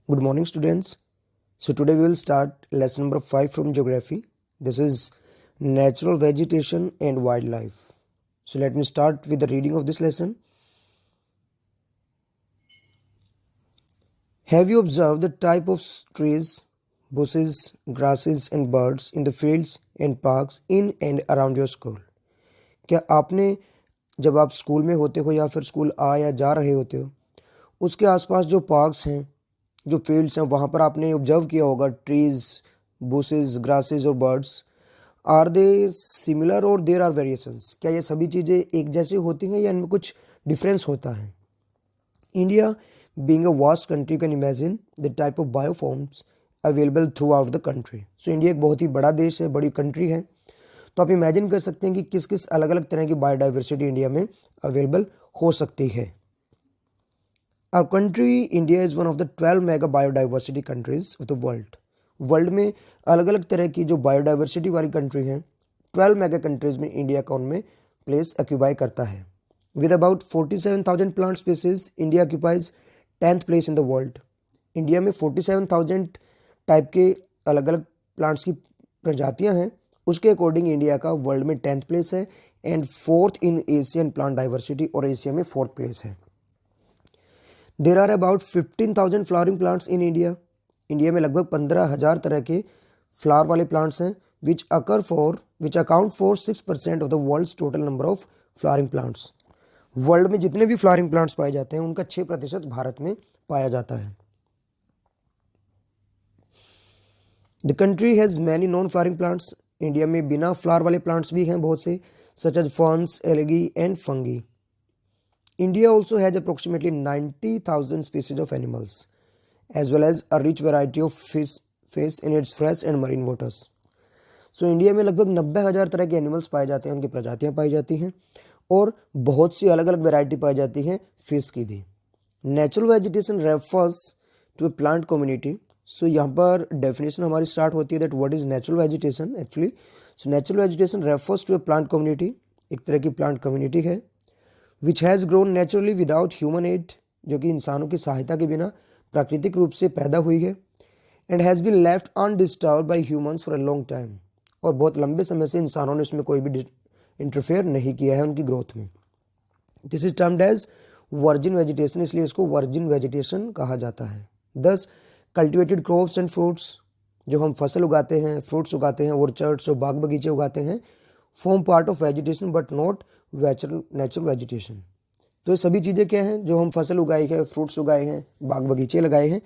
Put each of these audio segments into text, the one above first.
Good morning, students. So, today we will start lesson number 5 from geography. This is natural vegetation and wildlife. So, let me start with the reading of this lesson. Have you observed the type of trees, bushes, grasses, and birds in the fields and parks in and around your school? क्या आपने जब आप school में होते हो या फिर school आ या जा रहे होते हो उसके आसपास जो पार्क्स हैं, जो फील्ड्स हैं, वहाँ पर आपने ऑब्जर्व किया होगा ट्रीज, बुशेस, ग्रासेस और बर्ड्स। आर दे सिमिलर और देर आर वेरिएशंस? क्या ये सभी चीज़ें एक जैसी होती हैं या इनमें कुछ डिफरेंस होता है? India being a vast country, can imagine the type of bioforms available throughout the country. So India एक बहुत ही बड़ा देश है, बड़ी कंट्री है, तो आप इमेजिन कर सकते हैं कि किस किस अलग अलग तरह की बायोडाइवर्सिटी इंडिया में अवेलेबल हो सकती है। Our country, India, is one of the 12 mega biodiversity countries of the world. World में अलग अलग तरह की जो बायोडाइवर्सिटी वाली कंट्री हैं, 12 मेगा कंट्रीज में इंडिया का उनमें प्लेस ऑक्यूपाई करता है। With about 47,000 plant species, India occupies 10th place in the world. India में 47,000 टाइप के अलग अलग प्लांट्स की प्रजातियां हैं, उसके अकॉर्डिंग इंडिया का वर्ल्ड में 10th प्लेस है and 4th in Asian plant diversity, और एशिया में 4th प्लेस है। There are about 15,000 flowering plants in India. India में लगभग 15,000 तरह के फ्लावर वाले प्लांट्स हैं which account for 6% of the world's total number of flowering plants. World में जितने भी फ्लावरिंग प्लांट्स पाए जाते हैं उनका 6% भारत में पाया जाता है। The country has many non flowering plants. India में बिना फ्लावर वाले प्लांट्स भी हैं बहुत से, such as ferns, algae and fungi. India also has approximately 90,000 species of animals, as well as a rich variety of fish in its fresh and marine waters. So India में लगभग 90,000 तरह के animals पाए जाते हैं, उनकी प्रजातियां पाई जाती हैं और बहुत सी अलग अलग वैरायटी पाई जाती हैं फिश की भी। Natural vegetation refers to a plant community. So यहाँ पर डेफिनेशन हमारी स्टार्ट होती है that what is natural vegetation actually. So natural vegetation refers to a plant community, एक तरह की प्लांट कम्युनिटी है which has grown naturally without human aid, जो कि इंसानों की सहायता के बिना प्राकृतिक रूप से पैदा हुई है, and has been left undisturbed by humans for a long time, और बहुत लंबे समय से इंसानों ने उसमें कोई भी इंटरफेयर नहीं किया है उनकी ग्रोथ में। This is termed as virgin vegetation, इसलिए इसको वर्जिन वेजिटेशन कहा जाता है। दस कल्टिवेटेड क्रॉप्स एंड फ्रूट्स, जो हम फसल उगाते हैं, फ्रूट्स उगाते हैं, ऑर्चर्ड्स जो बाग बगीचे उगाते हैं, form part of vegetation but not natural vegetation. तो ये सभी चीज़ें क्या हैं, जो हम फसल उगाई है, फ्रूट्स उगाए हैं, बाग बगीचे लगाए हैं,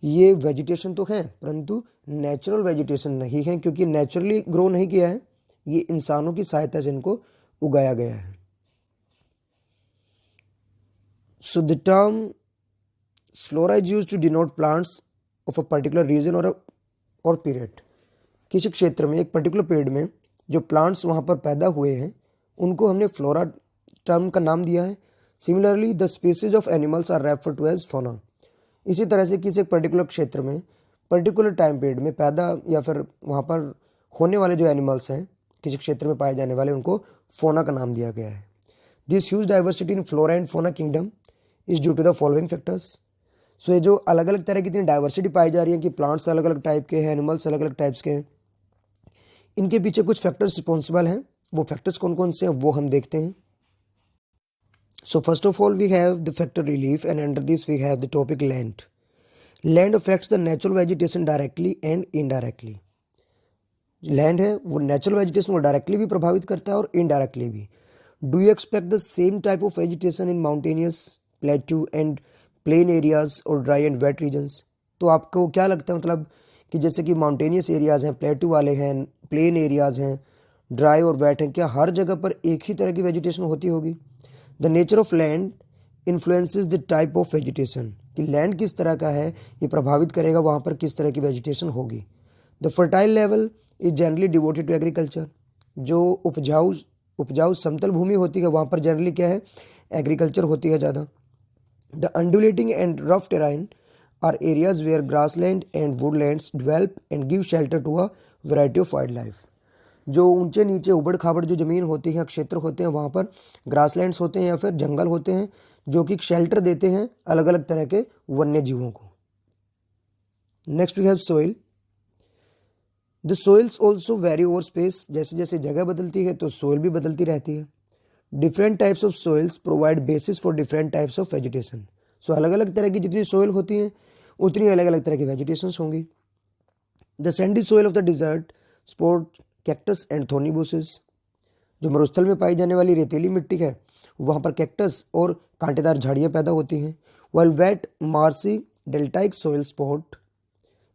ये वेजिटेशन तो हैं परंतु नेचुरल वेजिटेशन नहीं है, क्योंकि नेचुरली ग्रो नहीं किया है, ये इंसानों की सहायता से इनको उगाया गया है। So the term flora is used to denote plants of a particular region और पीरियड। किसी क्षेत्र में, एक पर्टिकुलर पीरियड में जो प्लांट्स वहाँ पर पैदा हुए हैं उनको हमने फ्लोरा टर्म का नाम दिया है। Similarly the species of animals are refer to as fauna. इसी तरह से किसी एक पर्टिकुलर क्षेत्र में, पर्टिकुलर टाइम पीरियड में पैदा या फिर वहाँ पर होने वाले जो एनिमल्स हैं किसी क्षेत्र में पाए जाने वाले, उनको फौना का नाम दिया गया है। This huge diversity in flora and fauna kingdom is due to the following factors. So ये जो अलग अलग तरह की इतनी डाइवर्सिटी पाई जा रही है कि प्लांट्स अलग अलग टाइप के हैं, एनिमल्स अलग अलग टाइप्स के हैं, इनके पीछे कुछ फैक्टर्स रिस्पॉन्सिबल हैं। वो फैक्टर्स कौन कौन से हैं वो हम देखते हैं। So first of all we have the factor relief and under this we have the topic land. Land affects the natural vegetation directly and indirectly. Land है वो नेचुरल वेजिटेशन को डायरेक्टली भी प्रभावित करता है और इनडायरेक्टली भी। Do you expect the same type of vegetation in mountainous, plateau and plain areas और ड्राई एंड वेट रीजन्स? तो आपको क्या लगता है, मतलब कि जैसे कि माउंटेनियस एरियाज हैं, प्लेट्यू वाले हैं, प्लेन एरियाज हैं, ड्राई और वेट हैं, क्या हर जगह पर एक ही तरह की वेजिटेशन होती होगी? The nature of land influences the type of vegetation, कि लैंड किस तरह का है ये प्रभावित करेगा वहाँ पर किस तरह की वेजिटेशन होगी। The fertile level is generally devoted to agriculture. जो उपजाऊ समतल भूमि होती है वहाँ पर जनरली क्या है, एग्रीकल्चर होती है ज़्यादा। The undulating and rough terrain are areas where grassland and woodlands develop and give shelter to a variety of wild life. जो ऊंचे नीचे उबड़ खाबड़ जो ज़मीन होती है, क्षेत्र होते हैं, वहाँ पर ग्रासलैंड्स होते हैं या फिर जंगल होते हैं जो कि शेल्टर देते हैं अलग अलग तरह के वन्य जीवों को। Next we have soil. The soils also very over space, जैसे जैसे जगह बदलती है तो सोइल भी बदलती रहती है। Different types of soils provide basis for different types of vegetation. So अलग अलग तरह की जितनी सोइल होती हैं उतनी अलग अलग तरह की वेजिटेशंस होंगी। The sandy soil of the desert support cactus and thorny bushes. जो मरुस्थल में पाई जाने वाली रेतीली मिट्टी है वहाँ पर कैक्टस और कांटेदार झाड़ियाँ पैदा होती हैं। While wet marshy deltaic soil support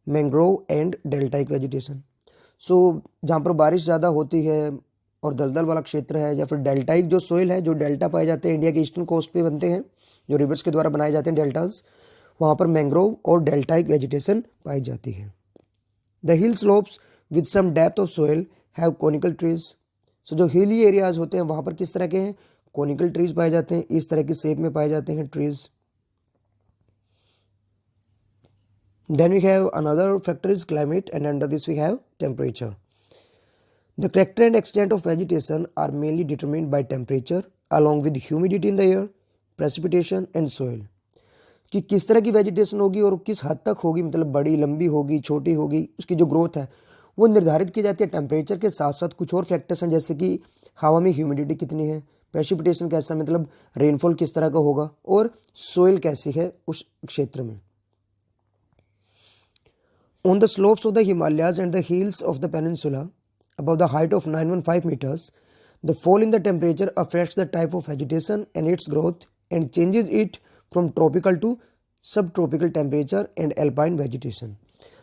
mangrove and deltaic vegetation. So जहाँ पर बारिश ज़्यादा होती है और दलदल वाला क्षेत्र है या फिर डेल्टाइक जो सोइल है, जो डेल्टा पाए जाते हैं इंडिया के ईस्टर्न कोस्ट पे बनते हैं, जो रिवर्स के द्वारा बनाए जाते हैं डेल्टास, वहाँ पर मैंग्रोव और डेल्टाइक वेजिटेशन पाई जाती है। The hill slopes with some depth of soil have conical trees. So जो हिली एरियाज होते हैं वहाँ पर किस तरह के हैं, कोनिकल ट्रीज पाए जाते हैं, इस तरह की शेप में पाए जाते हैं trees. Then we have another factor is climate, and under this we have temperature. The character and extent of vegetation are mainly determined by temperature along with humidity in the air, precipitation and soil. कि किस तरह की vegetation होगी और किस हद तक होगी, मतलब बड़ी लंबी होगी छोटी होगी, उसकी जो ग्रोथ है वो निर्धारित की जाती है टेम्परेचर के साथ साथ कुछ और फैक्टर्स हैं, जैसे कि हवा में ह्यूमिडिटी कितनी है, प्रेसिपिटेशन कैसा, मतलब रेनफॉल किस तरह का होगा, और सोइल कैसी है उस क्षेत्र में। On the slopes of the Himalayas and the hills of the peninsula, above the height of 915 meters, the fall in the temperature affects the type of vegetation and its growth and changes it from tropical to subtropical temperature and alpine vegetation.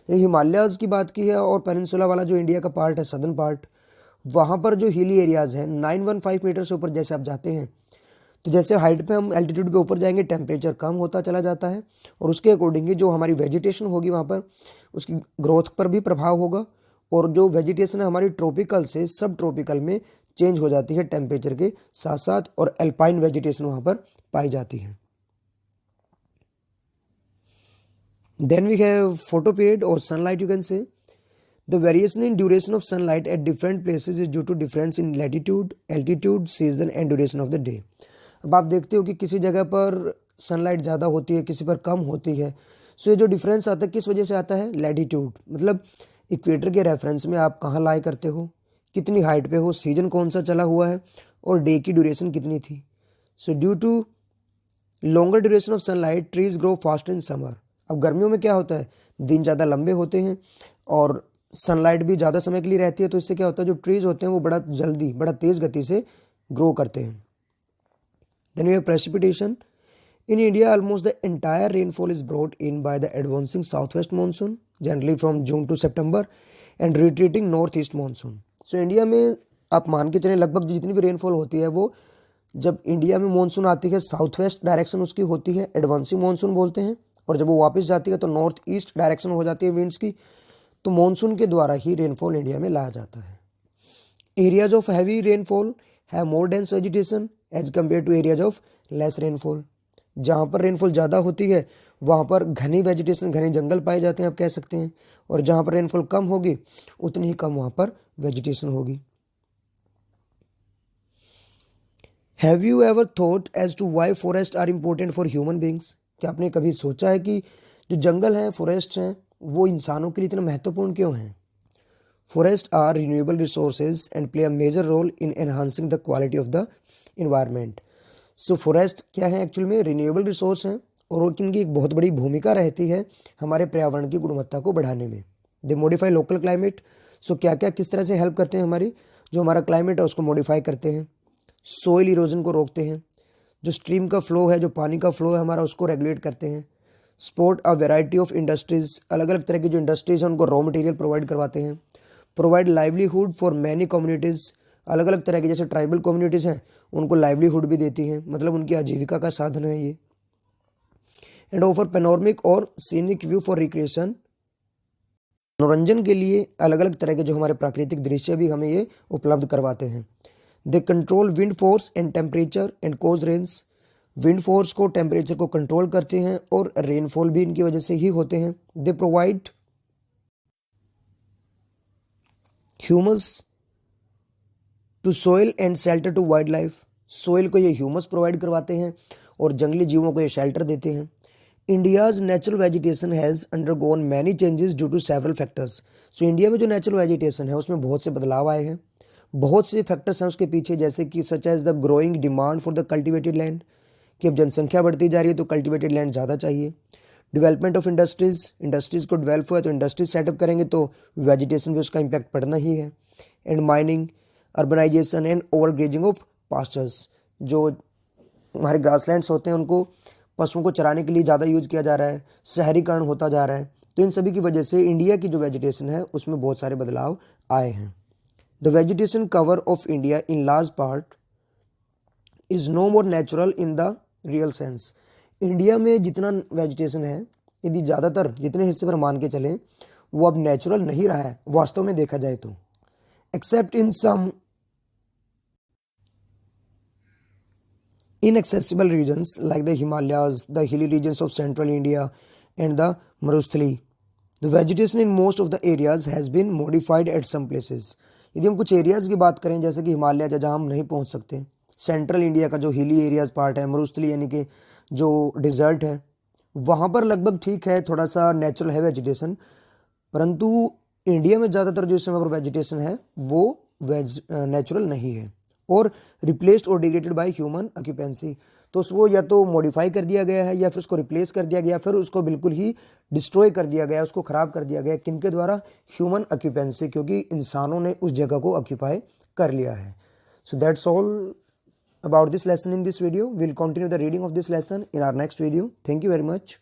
ये Himalayas की बात की है और peninsula वाला जो India का part है, सदर्न पार्ट, वहाँ पर जो हिली एरियाज़ हैं 915 मीटर से ऊपर जैसे आप जाते हैं तो जैसे हाइट पे हम एल्टीट्यूड पे ऊपर जाएंगे टेम्परेचर कम होता चला जाता है और उसके अकॉर्डिंग जो हमारी वेजिटेशन होगी वहाँ पर उसकी ग्रोथ पर भी प्रभाव होगा, और जो वेजिटेशन है हमारी ट्रॉपिकल से सब ट्रॉपिकल में चेंज हो जाती है टेम्परेचर के साथ साथ, और एल्पाइन वेजिटेशन वहाँ पर पाई जाती है। Then we have photoperiod और sunlight. You can say the variation in duration of sunlight at different places is due to difference in latitude, altitude, season and duration of the day. अब आप देखते हो कि किसी जगह पर sunlight ज़्यादा होती है, किसी पर कम होती है। सो ये जो डिफरेंस आता है किस वजह से आता है, लैटिट्यूड, मतलब इक्वेटर के रेफरेंस में आप कहाँ लाई करते हो, कितनी हाइट पे हो, सीजन कौन सा चला हुआ है, और डे की ड्यूरेशन कितनी थी। So due to longer duration of sunlight trees grow fast in summer. अब गर्मियों में क्या होता है, दिन ज़्यादा लंबे होते हैं और सनलाइट भी ज़्यादा समय के लिए रहती है, तो इससे क्या होता है जो ट्रीज होते हैं वो बड़ा जल्दी बड़ा तेज़ गति से ग्रो करते हैं। Then we have precipitation. In India, almost the entire rainfall is brought in by the advancing southwest monsoon, generally from June to September, and retreating northeast monsoon. So India में आप मान के चलें लगभग जितनी भी रेनफॉल होती है वो जब इंडिया में मानसून आती है साउथ वेस्ट डायरेक्शन उसकी होती है, एडवांसिंग मानसून बोलते हैं, और जब वो वापस जाती है तो नॉर्थ ईस्ट डायरेक्शन हो जाती है विंड्स की, तो मानसून के द्वारा ही रेनफॉल इंडिया में लाया जाता है। Areas of heavy rainfall have more dense vegetation as compare to areas of less rainfall. जहाँ पर रेनफॉल ज़्यादा होती है वहाँ पर घनी वेजिटेशन, घने जंगल पाए जाते हैं आप कह सकते हैं, और जहाँ पर रेनफॉल कम होगी उतनी ही कम वहाँ पर वेजिटेशन होगी। Have you ever thought as to why forest are important for human beings? क्या आपने कभी सोचा है कि जो जंगल हैं, फॉरेस्ट हैं, वो इंसानों के लिए इतना महत्वपूर्ण क्यों हैं? Forests are renewable resources and play a major role in enhancing the quality of the environment. So forest क्या है एक्चुअल में, रिन्यूएबल रिसोर्स हैं और इनकी एक बहुत बड़ी भूमिका रहती है हमारे पर्यावरण की गुणवत्ता को बढ़ाने में। दे मॉडिफाई लोकल क्लाइमेट। सो क्या क्या किस तरह से हेल्प करते हैं, हमारी जो हमारा क्लाइमेट है उसको मॉडिफाई करते हैं, सोइल इरोजन को रोकते हैं, जो स्ट्रीम का फ्लो है, जो पानी का फ्लो है हमारा उसको रेगुलेट करते हैं, support a variety of industries, अलग अलग तरह की जो इंडस्ट्रीज हैं उनको रॉ मटेरियल प्रोवाइड करवाते हैं, provide livelihood for many communities, अलग अलग तरह की जैसे ट्राइबल कम्युनिटीज़ हैं उनको लाइवलीहुड भी देती हैं, मतलब उनकी आजीविका का साधन है ये। एंड ऑफर पेनोरमिक और सीनिक व्यू फॉर रिक्रिएशन, मनोरंजन के लिए अलग अलग तरह के जो हमारे प्राकृतिक दृश्य भी हमें ये उपलब्ध करवाते हैं। They control wind force and temperature and cause rains. Wind force को, टेम्परेचर को कंट्रोल करते हैं और रेनफॉल भी इनकी वजह से ही होते हैं। They provide humus to soil and shelter to wild life. Soil को ये ह्यूमस प्रोवाइड करवाते हैं और जंगली जीवों को ये शेल्टर देते हैं। India's natural vegetation has undergone many changes due to several factors. So India में जो नेचुरल वेजिटेशन है उसमें बहुत से बदलाव आए हैं, बहुत से फैक्टर्स हैं उसके पीछे, जैसे कि such as the growing demand for the cultivated land, कि अब जनसंख्या बढ़ती जा रही है तो कल्टिवेटेड लैंड ज़्यादा चाहिए। डेवलपमेंट ऑफ इंडस्ट्रीज़, इंडस्ट्रीज़ को डेवलप हुआ है तो इंडस्ट्रीज सेटअप करेंगे तो वेजिटेशन पे उसका इम्पैक्ट पड़ना ही है। And mining, urbanisation and overgrazing of pastures, जो हमारे ग्रासलैंड्स होते हैं उनको पशुओं को चराने के लिए ज़्यादा यूज किया जा रहा है, शहरीकरण होता जा रहा है, तो इन सभी की वजह से इंडिया की जो वेजिटेशन है उसमें बहुत सारे बदलाव आए हैं। The vegetation cover of India in large part is no more natural in the real sense. India में जितना वेजिटेशन है, यदि ज़्यादातर जितने हिस्से पर मान के चलें, वो अब नेचुरल नहीं रहा है वास्तव में देखा जाए तो, except in some inaccessible regions like the Himalayas, the hilly regions of central India and the Marusthali. The vegetation in most of the areas has been modified at some places. यदि हम कुछ एरियाज की बात करें जैसे कि हिमालय जहाँ हम नहीं पहुँच सकते, सेंट्रल इंडिया का जो हिली एरियाज पार्ट है, मरुस्थली यानी कि जो डिजर्ट है, वहाँ पर लगभग ठीक है, थोड़ा सा नेचुरल है वेजिटेशन, परंतु इंडिया में ज़्यादातर जो इस समय पर वेजिटेशन है वो नेचुरल नहीं है और रिप्लेस्ड और डिग्रेडेड बाय ह्यूमन ऑक्यूपेंसी। तो उसको या तो मॉडिफाई कर दिया गया है या फिर उसको रिप्लेस कर दिया गया, फिर उसको बिल्कुल ही डिस्ट्रॉय कर दिया गया, उसको ख़राब कर दिया गया। किनके द्वारा? ह्यूमन ऑक्यूपेंसी, क्योंकि इंसानों ने उस जगह को ऑक्यूपाई कर लिया है। So that's all about this lesson in this video. We'll continue the reading of this lesson in our next video. Thank you very much.